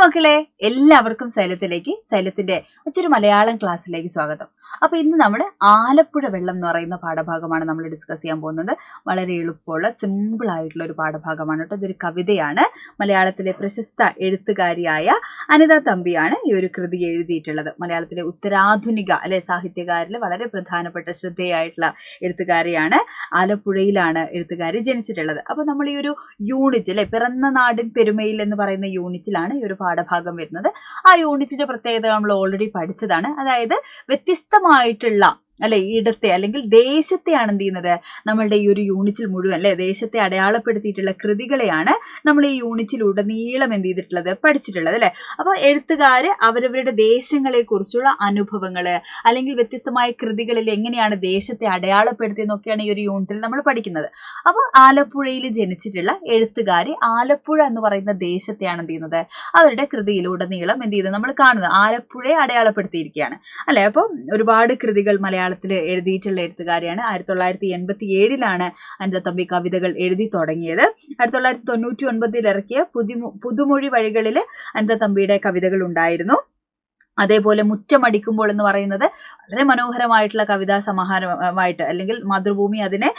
മക്കളെ, എല്ലാവർക്കും സൈലത്തിന്റെ മറ്റൊരു മലയാളം ക്ലാസ്സിലേക്ക് സ്വാഗതം. അപ്പൊ ഇന്ന് നമ്മൾ ആലപ്പുഴ വെള്ളം എന്ന് പറയുന്ന പാഠഭാഗമാണ് നമ്മൾ ഡിസ്കസ് ചെയ്യാൻ പോകുന്നത്. വളരെ എളുപ്പമുള്ള സിമ്പിൾ ആയിട്ടുള്ള ഒരു പാഠഭാഗമാണ് കേട്ടോ. ഇതൊരു കവിതയാണ്. മലയാളത്തിലെ പ്രശസ്ത എഴുത്തുകാരിയായ അനിത തമ്പിയാണ് ഈ ഒരു കൃതി എഴുതിയിട്ടുള്ളത്. മലയാളത്തിലെ ഉത്തരാധുനിക സാഹിത്യകാരിൽ വളരെ പ്രധാനപ്പെട്ട ശ്രദ്ധേയായിട്ടുള്ള എഴുത്തുകാരിയാണ്. ആലപ്പുഴയിലാണ് എഴുത്തുകാരി ജനിച്ചിട്ടുള്ളത്. അപ്പൊ നമ്മൾ ഈ ഒരു യൂണിറ്റ് പിറന്ന നാടിൻ പെരുമയിൽ എന്ന് പറയുന്ന യൂണിറ്റിലാണ് ഈ ഒരു പാഠഭാഗം വരുന്നത്. ആ യൂണിറ്റിന്റെ പ്രത്യേകത നമ്മൾ ഓൾറെഡി പഠിച്ചതാണ്. അതായത് വ്യത്യസ്തമായിട്ടുള്ള ഇടത്തെ അല്ലെങ്കിൽ ദേശത്തെയാണ് എന്ത് ചെയ്യുന്നത്, നമ്മളുടെ ഈ ഒരു യൂണിറ്റിൽ മുഴുവൻ ദേശത്തെ അടയാളപ്പെടുത്തിയിട്ടുള്ള കൃതികളെയാണ് നമ്മൾ ഈ യൂണിറ്റിൽ ഉടനീളം എന്ത് ചെയ്തിട്ടുള്ളത്, പഠിച്ചിട്ടുള്ളത് അല്ലെ. അപ്പോൾ എഴുത്തുകാര് അവരവരുടെ ദേശങ്ങളെ കുറിച്ചുള്ള അനുഭവങ്ങള് അല്ലെങ്കിൽ വ്യത്യസ്തമായ കൃതികളിൽ എങ്ങനെയാണ് ദേശത്തെ അടയാളപ്പെടുത്തിയെന്നൊക്കെയാണ് ഈ ഒരു യൂണിറ്റിൽ നമ്മൾ പഠിക്കുന്നത്. അപ്പോൾ ആലപ്പുഴയിൽ ജനിച്ചിട്ടുള്ള എഴുത്തുകാര് ആലപ്പുഴ എന്ന് പറയുന്ന ദേശത്തെയാണ് എന്ത് ചെയ്യുന്നത്, അവരുടെ കൃതിയിലുടനീളം എന്ത് ചെയ്യുന്നത് നമ്മൾ കാണുന്നത്. ആലപ്പുഴയെ അടയാളപ്പെടുത്തിയിരിക്കുകയാണ് അല്ലെ. അപ്പോൾ ഒരുപാട് കൃതികൾ മലയാളത്തിൽ എഴുതിയിട്ടുള്ള എഴുത്തുകാരിയാണ്. 1987 അനിത തമ്പി കവിതകൾ എഴുതി തുടങ്ങിയത്. 1999 ഇറക്കിയ പുതുമൊഴി വഴികളിൽ അനിത തമ്പിയുടെ കവിതകൾ ഉണ്ടായിരുന്നു. അതേപോലെ മുറ്റമടിക്കുമ്പോൾ എന്ന് പറയുന്നത് വളരെ മനോഹരമായിട്ടുള്ള കവിതാ സമാഹാരമായിട്ട്, അല്ലെങ്കിൽ മാതൃഭൂമി അതിനെ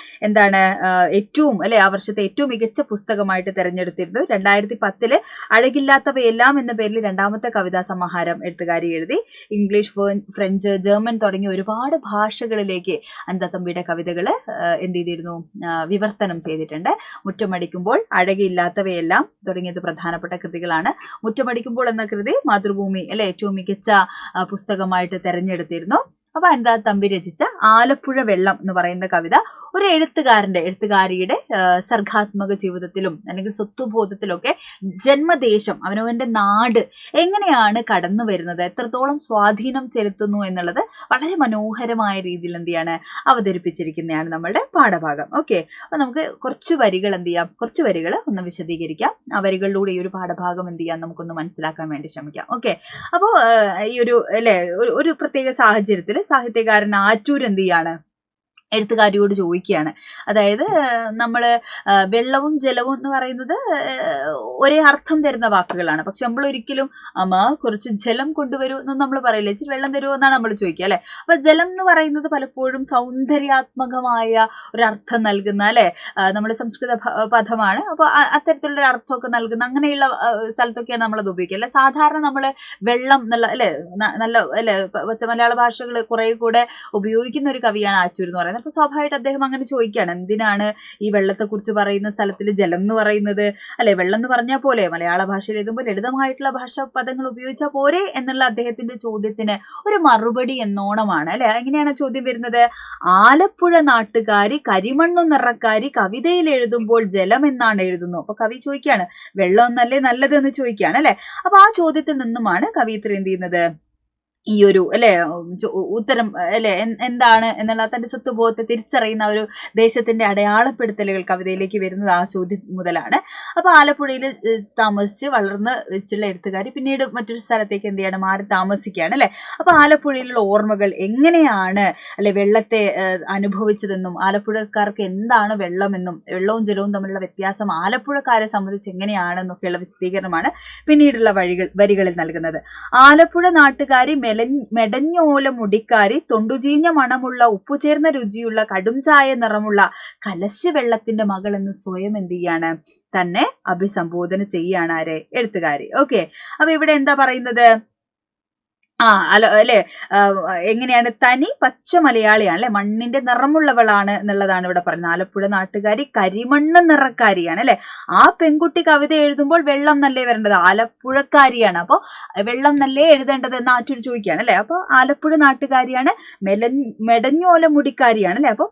ഏറ്റവും ആ വർഷത്തെ ഏറ്റവും മികച്ച പുസ്തകമായിട്ട് തെരഞ്ഞെടുത്തിരുന്നു. 2010 അഴകില്ലാത്തവയെല്ലാം എന്ന പേരിൽ രണ്ടാമത്തെ കവിതാ സമാഹാരം എഴുത്തുകാരി എഴുതി. ഇംഗ്ലീഷ്, ഫ്രഞ്ച്, ജർമ്മൻ തുടങ്ങിയ ഒരുപാട് ഭാഷകളിലേക്ക് അനിത തമ്പിയുടെ കവിതകൾ എന്ത് ചെയ്തിരുന്നു, വിവർത്തനം ചെയ്തിട്ടുണ്ട്. മുറ്റമടിക്കുമ്പോൾ, അഴകില്ലാത്തവയെല്ലാം തുടങ്ങിയത് പ്രധാനപ്പെട്ട കൃതികളാണ്. മുറ്റമടിക്കുമ്പോൾ എന്ന കൃതി മാതൃഭൂമി ഏറ്റവും മികച്ച പുസ്തകമായിട്ട് തെരഞ്ഞെടുത്തിരുന്നു. അപ്പൊ അനിത തമ്പി രചിച്ച ആലപ്പുഴ വെള്ളം എന്ന് പറയുന്ന കവിത ഒരു എഴുത്തുകാരിയുടെ സർഗാത്മക ജീവിതത്തിലും അല്ലെങ്കിൽ സ്വത്വബോധത്തിലൊക്കെ ജന്മദേശം, അവനവന്റെ നാട് എങ്ങനെയാണ് കടന്നു വരുന്നത്, എത്രത്തോളം സ്വാധീനം ചെലുത്തുന്നു എന്നുള്ളത് വളരെ മനോഹരമായ രീതിയിൽ അവതരിപ്പിച്ചിരിക്കുന്നതാണ് നമ്മളുടെ പാഠഭാഗം. ഓക്കെ, അപ്പൊ നമുക്ക് കുറച്ച് വരികൾ ഒന്ന് വിശദീകരിക്കാം. ആ വരികളിലൂടെ ഈ ഒരു പാഠഭാഗം നമുക്കൊന്ന് മനസ്സിലാക്കാൻ വേണ്ടി ശ്രമിക്കാം. ഓക്കെ, അപ്പോ ഈ ഒരു പ്രത്യേക സാഹചര്യത്തിൽ സാഹിത്യകാരൻ ആറ്റൂർ എഴുത്തുകാരിയോട് ചോദിക്കുകയാണ്. അതായത് നമ്മൾ വെള്ളവും ജലവും എന്ന് പറയുന്നത് ഒരേ അർത്ഥം തരുന്ന വാക്കുകളാണ്. പക്ഷെ നമ്മൾ ഒരിക്കലും അമ്മ കുറച്ച് ജലം കൊണ്ടുവരൂ എന്നൊന്നും നമ്മൾ പറയില്ല, ഇച്ചിരി വെള്ളം തരുമോ എന്നാണ് നമ്മൾ ചോദിക്കുക അല്ലെ. അപ്പൊ ജലം എന്ന് പറയുന്നത് പലപ്പോഴും സൗന്ദര്യാത്മകമായ ഒരു അർത്ഥം നൽകുന്ന നമ്മുടെ സംസ്കൃത പദമാണ്. അപ്പൊ അത്തരത്തിലുള്ള അർത്ഥമൊക്കെ നൽകുന്ന അങ്ങനെയുള്ള സ്ഥലത്തൊക്കെയാണ് നമ്മളത് ഉപയോഗിക്കുക. സാധാരണ നമ്മൾ വെള്ളം എന്നുള്ള നല്ല മലയാള ഭാഷകൾ കുറെ കൂടെ ഉപയോഗിക്കുന്ന ഒരു കവിയാണ് ആറ്റൂർ എന്ന് പറയുന്നത്. അപ്പൊ സ്വാഭാവികമായിട്ട് അദ്ദേഹം അങ്ങനെ ചോദിക്കുകയാണ്, എന്തിനാണ് ഈ വെള്ളത്തെക്കുറിച്ച് പറയുന്ന സ്ഥലത്തിൽ ജലം എന്ന് പറയുന്നത്, വെള്ളം എന്ന് പറഞ്ഞാൽ പോലെ മലയാള ഭാഷയിൽ എഴുതുമ്പോൾ ലളിതമായിട്ടുള്ള ഭാഷാ പദങ്ങൾ ഉപയോഗിച്ചാൽ പോരെ എന്നുള്ള അദ്ദേഹത്തിന്റെ ചോദ്യത്തിന് ഒരു മറുപടി എന്നോണമാണ് എങ്ങനെയാണ് ചോദ്യം വരുന്നത്? ആലപ്പുഴ നാട്ടുകാരി കരിമണ്ണു നിറക്കാരി കവിതയിൽ എഴുതുമ്പോൾ ജലം എന്നാണ് എഴുതുന്നു. അപ്പൊ കവി ചോദിക്കുകയാണ്, വെള്ളം എന്നല്ലേ നല്ലത് എന്ന് ചോദിക്കുകയാണ് അപ്പൊ ആ ചോദ്യത്തിൽ നിന്നുമാണ് കവിയത്രി എന്ത് ചെയ്യുന്നത്, ഈ ഒരു ഉത്തരം എന്താണ് എന്നുള്ള തന്റെ സ്വത്വബോധത്തെ തിരിച്ചറിയുന്ന ഒരു ദേശത്തിന്റെ അടയാളപ്പെടുത്തലുകൾ കവിതയിലേക്ക് വരുന്നത് ആ ചോദ്യം മുതലാണ്. അപ്പൊ ആലപ്പുഴയിൽ താമസിച്ച് വളർന്ന് വെച്ചുള്ള എഴുത്തുകാരി പിന്നീട് മറ്റൊരു സ്ഥലത്തേക്ക് മാറി താമസിക്കുകയാണ് അപ്പൊ ആലപ്പുഴയിലുള്ള ഓർമ്മകൾ എങ്ങനെയാണ് വെള്ളത്തെ അനുഭവിച്ചതെന്നും ആലപ്പുഴക്കാർക്ക് എന്താണ് വെള്ളമെന്നും വെള്ളവും ജലവും തമ്മിലുള്ള വ്യത്യാസം ആലപ്പുഴക്കാരെ സംബന്ധിച്ച് എങ്ങനെയാണെന്നൊക്കെയുള്ള വിശദീകരണമാണ് പിന്നീടുള്ള വരികളിൽ നൽകുന്നത്. ആലപ്പുഴ നാട്ടുകാരി മെടഞ്ഞോല മുടിക്കാരി തൊണ്ടുചീഞ്ഞ മണമുള്ള ഉപ്പുചേർന്ന രുചിയുള്ള കടും ചായ നിറമുള്ള കലശ വെള്ളത്തിന്റെ മകൾ എന്ന് സ്വയം എന്ത് ചെയ്യാണ്, തന്നെ അഭിസംബോധന ചെയ്യാണ് എഴുത്തുകാരി. ഓക്കെ, അപ്പൊ ഇവിടെ എന്താ പറയുന്നത്, എങ്ങനെയാണ്, തനി പച്ച മലയാളിയാണ് മണ്ണിന്റെ നിറമുള്ളവളാണ് എന്നുള്ളതാണ് ഇവിടെ പറയുന്നത്. ആലപ്പുഴ നാട്ടുകാരി കരിമണ്ണ് നിറക്കാരിയാണ് ആ പെൺകുട്ടി കവിത എഴുതുമ്പോൾ വെള്ളം നല്ലേ വരേണ്ടത്, ആലപ്പുഴക്കാരിയാണ്. അപ്പൊ വെള്ളം നല്ലേ എഴുതേണ്ടത് എന്ന് ആറ്റൂർ ചോദിക്കുകയാണ് അപ്പൊ ആലപ്പുഴ നാട്ടുകാരിയാണ്, മെടഞ്ഞോല മുടിക്കാരിയാണ് അപ്പൊ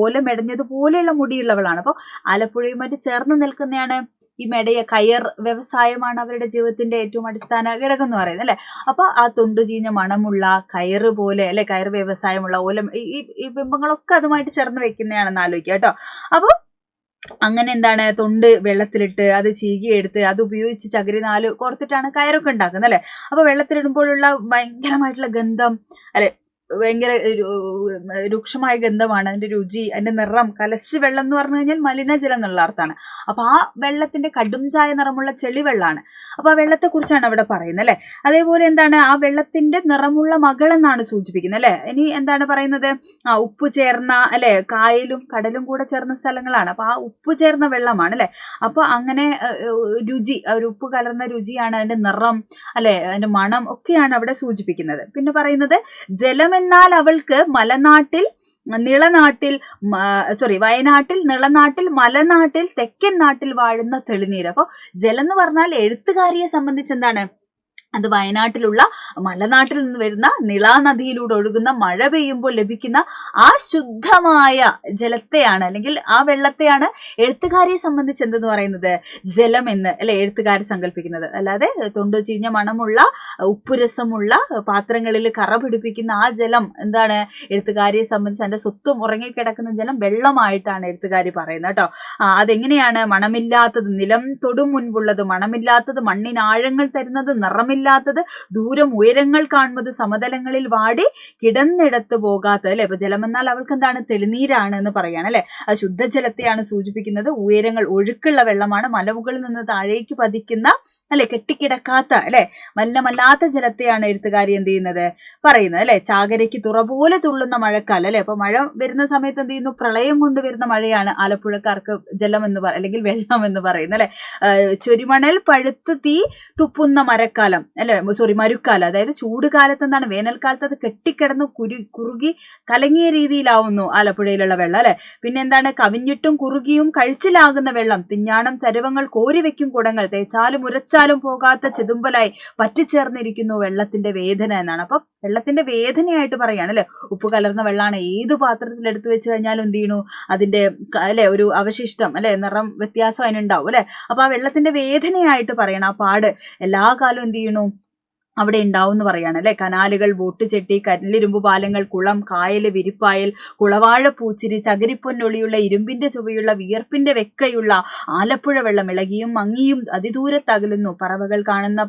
ഓല മെടഞ്ഞതുപോലെയുള്ള മുടിയുള്ളവളാണ്. അപ്പൊ ആലപ്പുഴയുമായിട്ട് ചേർന്ന് നിൽക്കുന്നതാണ് ഈ കയർ വ്യവസായമാണ് അവരുടെ ജീവിതത്തിന്റെ ഏറ്റവും അടിസ്ഥാന ഘടകം എന്ന് പറയുന്നത് അപ്പൊ ആ തൊണ്ടുചീഞ്ഞ മണമുള്ള കയറ് പോലെ കയർ വ്യവസായമുള്ള ഓലം, ഈ ബിംബങ്ങളൊക്കെ അതുമായിട്ട് ചേർന്ന് വെക്കുന്നതാണെന്ന് ആലോചിക്കുക കേട്ടോ. അപ്പൊ അങ്ങനെ തൊണ്ട് വെള്ളത്തിലിട്ട് അത് ചീകിയെടുത്ത് അത് ഉപയോഗിച്ച് ചകിരി നാല് കോർത്തിട്ടാണ് കയറൊക്കെ ഉണ്ടാക്കുന്നത് അപ്പൊ വെള്ളത്തിലിടുമ്പോഴുള്ള ഭയങ്കരമായിട്ടുള്ള ഗന്ധം ഭയങ്കര രൂക്ഷമായ ഗന്ധമാണ്, അതിന്റെ രുചി, അതിന്റെ നിറം. കലശ് വെള്ളം എന്ന് പറഞ്ഞു കഴിഞ്ഞാൽ മലിനജലം എന്നുള്ള അർത്ഥമാണ്. അപ്പൊ ആ വെള്ളത്തിന്റെ കടും ചായ നിറമുള്ള ചെളിവെള്ളമാണ്. അപ്പൊ ആ വെള്ളത്തെ കുറിച്ചാണ് അവിടെ പറയുന്നത് അല്ലെ. അതേപോലെ എന്താണ്, ആ വെള്ളത്തിന്റെ നിറമുള്ള മകൾ എന്നാണ് സൂചിപ്പിക്കുന്നത് അല്ലെ. ഇനി എന്താണ് പറയുന്നത്, ഉപ്പ് ചേർന്ന അല്ലെ, കായലും കടലും കൂടെ ചേർന്ന സ്ഥലങ്ങളാണ്. അപ്പൊ ആ ഉപ്പ് ചേർന്ന വെള്ളമാണ് അല്ലെ. അപ്പൊ അങ്ങനെ രുചി, ഒരു ഉപ്പ് കലർന്ന രുചിയാണ്, അതിന്റെ നിറം അല്ലെ, അതിന്റെ മണം ഒക്കെയാണ് അവിടെ സൂചിപ്പിക്കുന്നത്. പിന്നെ പറയുന്നത് ജലമെന്നാൽ അവൾക്ക് മലനാട്ടിൽ നിളനാട്ടിൽ വയനാട്ടിൽ, നിളനാട്ടിൽ, മലനാട്ടിൽ, തെക്കൻ നാട്ടിൽ വാഴുന്ന തെളിനീര്. അപ്പൊ ജലം എന്ന് പറഞ്ഞാൽ എഴുത്തുകാരിയെ സംബന്ധിച്ച് എന്താണ്, അത് വയനാട്ടിലുള്ള മലനാട്ടിൽ നിന്ന് വരുന്ന നിളാ നദിയിലൂടെ ഒഴുകുന്ന മഴ പെയ്യുമ്പോൾ ലഭിക്കുന്ന ആ ശുദ്ധമായ ജലത്തെയാണ്, അല്ലെങ്കിൽ ആ വെള്ളത്തെയാണ് എഴുത്തുകാരിയെ സംബന്ധിച്ച് എന്തെന്ന് പറയുന്നത്, ജലം എന്ന് അല്ലെ എഴുത്തുകാരി സങ്കല്പിക്കുന്നത്. അല്ലാതെ തൊണ്ടു ചീഞ്ഞ മണമുള്ള ഉപ്പുരസമുള്ള പാത്രങ്ങളിൽ കറ പിടിപ്പിക്കുന്ന ആ ജലം എന്താണ്, എഴുത്തുകാരിയെ സംബന്ധിച്ച് അതിന്റെ സ്വത്തും ഉറങ്ങിക്കിടക്കുന്ന ജലം വെള്ളമായിട്ടാണ് എഴുത്തുകാരി പറയുന്നത് കേട്ടോ. അതെങ്ങനെയാണ്, മണമില്ലാത്തത് നിലം തൊടും മുൻപുള്ളത്, മണമില്ലാത്തത് മണ്ണിനാഴങ്ങൾ തരുന്നത്, നിറമില്ലാത്തത് ദൂരം ഉയരങ്ങൾ കാണുന്നത്, സമതലങ്ങളിൽ വാടി കിടന്നിടത്ത് പോകാത്തത് അല്ലെ. അപ്പൊ ജലമെന്നാൽ അവൾക്ക് എന്താണ്, തെളിനീരാണ് എന്ന് പറയാണ് അല്ലെ. അത് ശുദ്ധജലത്തെയാണ് സൂചിപ്പിക്കുന്നത്. ഉയരങ്ങൾ, ഒഴുക്കുള്ള വെള്ളമാണ്. മലമുകളിൽ നിന്ന് താഴേക്ക് പതിക്കുന്ന അല്ലെ, കെട്ടിക്കിടക്കാത്ത അല്ലെ, മലിനമല്ലാത്ത ജലത്തെയാണ് എഴുത്തുകാരി എന്ത് ചെയ്യുന്നത്, പറയുന്നത് അല്ലെ. ചാകരയ്ക്ക് തുറ പോലെ തുള്ളുന്ന മഴക്കാലം അല്ലെ. അപ്പൊ മഴ വരുന്ന സമയത്ത് എന്ത് ചെയ്യുന്നു, പ്രളയം കൊണ്ടുവരുന്ന മഴയാണ് ആലപ്പുഴക്കാർക്ക് ജലം എന്ന് അല്ലെങ്കിൽ വെള്ളം എന്ന് പറയുന്നത് അല്ലെ. ചൊരിമണൽ പഴുത്ത് തീ തുപ്പുന്ന മരക്കാലം അല്ലെ, മരുക്കാലം. അതായത് ചൂടുകാലത്ത് എന്താണ്, വേനൽക്കാലത്ത് അത് കെട്ടിക്കിടന്ന് കുറുകി കലങ്ങിയ രീതിയിലാവുന്നു ആലപ്പുഴയിലുള്ള വെള്ളം അല്ലെ. പിന്നെ എന്താണ്, കവിഞ്ഞിട്ടും കുറുകിയും കഴിച്ചിലാകുന്ന വെള്ളം, പിഞ്ഞാണം ചരുവങ്ങൾ കോരിവെക്കും കുടങ്ങൾ, തേച്ചാലും ഉരച്ചാലും പോകാത്ത ചെതുമ്പലായി പറ്റിച്ചേർന്നിരിക്കുന്നു വെള്ളത്തിന്റെ വേദന എന്നാണ്. അപ്പൊ വെള്ളത്തിന്റെ വേദനയായിട്ട് പറയാണ് അല്ലെ. ഉപ്പ് കലർന്ന വെള്ളമാണ്, ഏതു പാത്രത്തിൽ എടുത്തു വെച്ച് കഴിഞ്ഞാലും എന്ത് ചെയ്യണു, അതിന്റെ അല്ലെ ഒരു അവശിഷ്ടം അല്ലെ, നിറം വ്യത്യാസം അതിനുണ്ടാവും അല്ലെ. അപ്പൊ ആ വെള്ളത്തിന്റെ വേദനയായിട്ട് പറയണം. ആ പാട് എല്ലാ കാലവും എന്ത് ചെയ്യണു, അവിടെ ഉണ്ടാവും എന്ന് പറയാണ് അല്ലെ. കനാലുകൾ, ബോട്ട് ചെട്ടി, കല്ലിരുമ്പ് പാലങ്ങൾ, കുളം, കായല്, വിരിപ്പായൽ, കുളവാഴ പൂച്ചിരി, ചകിരിപ്പൊന്നൊളിയുള്ള ഇരുമ്പിന്റെ ചുവയുള്ള വിയർപ്പിന്റെ വെക്കയുള്ള ആലപ്പുഴ വെള്ളം ഇളകിയും മങ്ങിയും അതിദൂരത്തകലുന്നു, പറവകൾ കാണുന്ന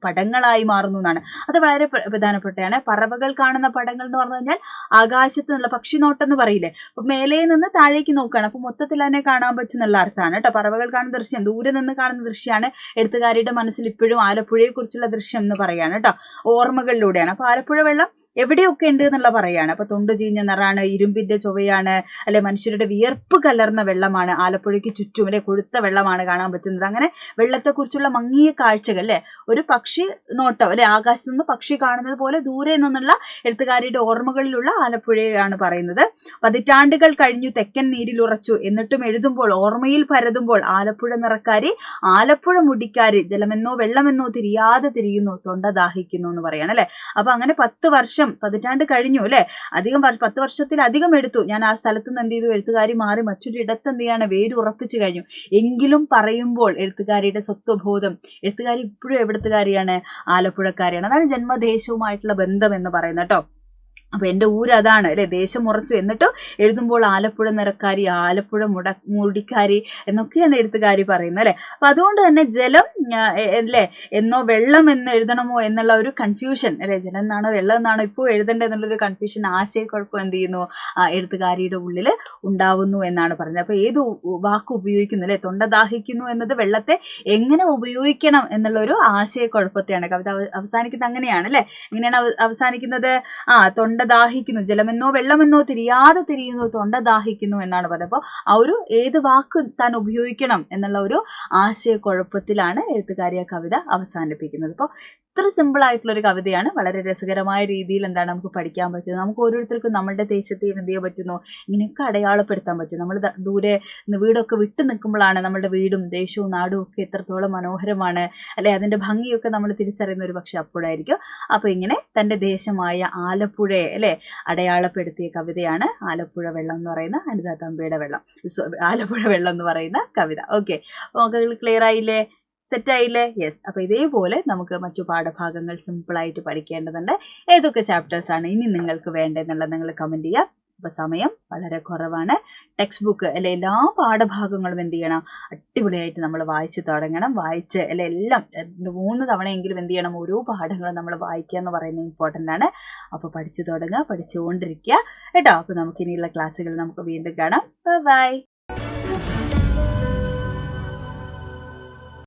പടങ്ങളായി മാറുന്നു എന്നാണ്. അത് വളരെ പ്രധാനപ്പെട്ടാണ്. പറവകൾ കാണുന്ന പടങ്ങൾ എന്ന് പറഞ്ഞു കഴിഞ്ഞാൽ ആകാശത്ത് നിന്നുള്ള പക്ഷിനോട്ടം എന്ന് പറയില്ലേ, അപ്പൊ മേലെ നിന്ന് താഴേക്ക് നോക്കുകയാണ്. അപ്പൊ മൊത്തത്തിൽ അതിനെ കാണാൻ പറ്റുന്നുള്ള അർത്ഥമാണ് കേട്ടോ. പറവകൾ കാണുന്ന ദൃശ്യം, ദൂരെ നിന്ന് കാണുന്ന ദൃശ്യമാണ് എഴുത്തുകാരിയുടെ മനസ്സിൽ ഇപ്പോഴും ആലപ്പുഴയെ കുറിച്ചുള്ള ദൃശ്യം എന്ന് പറയാണ് കേട്ടോ, ഓർമ്മകളിലൂടെയാണ്. അപ്പൊ ആലപ്പുഴ വെള്ളം എവിടെയൊക്കെ ഉണ്ട് എന്നുള്ള പറയാണ്. അപ്പൊ തൊണ്ടു ചീഞ്ഞ നിറാണ്, ഇരുമ്പിന്റെ ചുവയാണ് അല്ലെ, മനുഷ്യരുടെ വിയർപ്പ് കലർന്ന വെള്ളമാണ്, ആലപ്പുഴയ്ക്ക് ചുറ്റും അല്ലെ കൊഴുത്ത വെള്ളമാണ് കാണാൻ പറ്റുന്നത്. അങ്ങനെ വെള്ളത്തെക്കുറിച്ചുള്ള മങ്ങിയ കാഴ്ചകൾ അല്ലെ, ഒരു പക്ഷി നോട്ടം അല്ലെ, ആകാശത്ത് നിന്ന് പക്ഷി കാണുന്നത് പോലെ ദൂരെ നിന്നുള്ള എഴുത്തുകാരിയുടെ ഓർമ്മകളിലുള്ള ആലപ്പുഴയാണ് പറയുന്നത്. പതിറ്റാണ്ടുകൾ കഴിഞ്ഞു തെക്കൻ നീരിലുറച്ചു, എന്നിട്ടും എഴുതുമ്പോൾ ഓർമ്മയിൽ പരതുമ്പോൾ ആലപ്പുഴ നിറക്കാരി, ആലപ്പുഴ മുടിക്കാരി, ജലമെന്നോ വെള്ളമെന്നോ തിരിയാതെ തിരിയുന്നു, തൊണ്ട ദാഹിക്കുന്നു എന്ന് പറയാണ് അല്ലെ. അപ്പൊ അങ്ങനെ 10 വർഷം, പതിറ്റാണ്ട് കഴിഞ്ഞു അല്ലെ, അധികം 10 വർഷത്തിലധികം എടുത്തു. ഞാൻ ആ സ്ഥലത്ത് നിന്ന് എന്ത് ചെയ്തു, എഴുത്തുകാരി മാറി മറ്റൊരു ഇടത്ത് എന്ത് ചെയ്യാണ്, വേര് ഉറപ്പിച്ചു കഴിഞ്ഞു. എങ്കിലും പറയുമ്പോൾ എഴുത്തുകാരിയുടെ സ്വത്വബോധം, എഴുത്തുകാരി ഇപ്പോഴും എവിടത്തുകാരിയാണ്, ആലപ്പുഴക്കാരിയാണ്. അതാണ് ജന്മദേശവുമായിട്ടുള്ള ബന്ധം എന്ന് പറയുന്നത് കേട്ടോ. അപ്പൊ എന്റെ ഊര് അതാണ് അല്ലെ, ദേശം ഉറച്ചു. എന്നിട്ട് എഴുതുമ്പോൾ ആലപ്പുഴ നിറക്കാരി, ആലപ്പുഴ മുടിക്കാരി എന്നൊക്കെയാണ് എഴുത്തുകാരി പറയുന്നത് അല്ലെ. അപ്പൊ അതുകൊണ്ട് തന്നെ ജലം അല്ലെ എന്നോ വെള്ളം എന്ന് എഴുതണമോ എന്നുള്ള ഒരു കൺഫ്യൂഷൻ അല്ലെ, ജലം എന്നാണോ വെള്ളം എന്നാണോ ഇപ്പോൾ എഴുതേണ്ടത് എന്നുള്ളൊരു കൺഫ്യൂഷൻ, ആശയക്കുഴപ്പം എന്ത് ചെയ്യുന്നു, എഴുത്തുകാരിയുടെ ഉള്ളിൽ ഉണ്ടാവുന്നു എന്നാണ് പറഞ്ഞത്. അപ്പൊ ഏത് വാക്ക് ഉപയോഗിക്കുന്നു അല്ലെ, തൊണ്ട ദാഹിക്കുന്നു എന്നത് വെള്ളത്തെ എങ്ങനെ ഉപയോഗിക്കണം എന്നുള്ള ഒരു ആശയക്കുഴപ്പത്തെയാണ്. കവിത അവസാനിക്കുന്നത് അങ്ങനെയാണ് അല്ലെ. എങ്ങനെയാണ് അവസാനിക്കുന്നത്, തൊണ്ട ദാഹിക്കുന്നു, ജലമെന്നോ വെള്ളമെന്നോ തിരിയാതെ തിരിയുന്നു, തൊണ്ട ദാഹിക്കുന്നു എന്നാണ് പറയുന്നത്. അപ്പോൾ ആ ഒരു ഏത് വാക്ക് താൻ ഉപയോഗിക്കണം എന്നുള്ള ഒരു ആശയക്കുഴപ്പത്തിലാണ് എഴുത്തുകാരി ആ കവിത അവസാനിപ്പിക്കുന്നത്. അപ്പോൾ ഇത്ര സിമ്പിൾ ആയിട്ടുള്ള ഒരു കവിതയാണ്. വളരെ രസകരമായ രീതിയിൽ എന്താണ് നമുക്ക് പഠിക്കാൻ പറ്റുന്നത്. നമുക്ക് ഓരോരുത്തർക്കും നമ്മുടെ ദേശത്തെയും എന്ത് ചെയ്യാൻ പറ്റുന്നു, ഇങ്ങനെയൊക്കെ അടയാളപ്പെടുത്താൻ പറ്റും. നമ്മൾ ദൂരെ വീടൊക്കെ വിട്ടു നിൽക്കുമ്പോഴാണ് നമ്മുടെ വീടും ദേശവും നാടും ഒക്കെ എത്രത്തോളം മനോഹരമാണ് അല്ലെ, അതിന്റെ ഭംഗിയൊക്കെ നമ്മൾ തിരിച്ചറിയുന്ന ഒരു പക്ഷെ അപ്പോഴായിരിക്കും. അപ്പൊ ഇങ്ങനെ തന്റെ ദേശമായ ആലപ്പുഴയെ അല്ലെ അടയാളപ്പെടുത്തിയ കവിതയാണ് ആലപ്പുഴ വെള്ളം എന്ന് പറയുന്ന അനിതാ തമ്പിയുടെ ആലപ്പുഴ വെള്ളം എന്ന് പറയുന്ന കവിത. ഓക്കെ, നമുക്ക് ക്ലിയർ ആയില്ലേ, സെറ്റായില്ലേ? യെസ്. അപ്പൊ ഇതേപോലെ നമുക്ക് മറ്റു പാഠഭാഗങ്ങൾ സിമ്പിളായിട്ട് പഠിക്കേണ്ടതുണ്ട്. ഏതൊക്കെ ചാപ്റ്റേഴ്സാണ് ഇനി നിങ്ങൾക്ക് വേണ്ടതെന്നുള്ളത് നിങ്ങൾ കമന്റ് ചെയ്യുക. അപ്പോൾ സമയം വളരെ കുറവാണ്. ടെക്സ്റ്റ് ബുക്ക് അല്ലെ എല്ലാ പാഠഭാഗങ്ങളും എന്ത് ചെയ്യണം, അടിപൊളിയായിട്ട് നമ്മൾ വായിച്ച് തുടങ്ങണം. വായിച്ച് അല്ലെ എല്ലാം 3 തവണയെങ്കിലും എന്ത് ചെയ്യണം, ഓരോ പാഠങ്ങളും നമ്മൾ വായിക്കുക എന്ന് പറയുന്നത് ഇമ്പോർട്ടൻ്റ് ആണ്. അപ്പോൾ പഠിച്ചു തുടങ്ങുക, പഠിച്ചുകൊണ്ടിരിക്കുക കേട്ടോ. അപ്പോൾ നമുക്കിനിയുള്ള ക്ലാസ്സുകൾ നമുക്ക് വീണ്ടും കാണാം. ബൈ.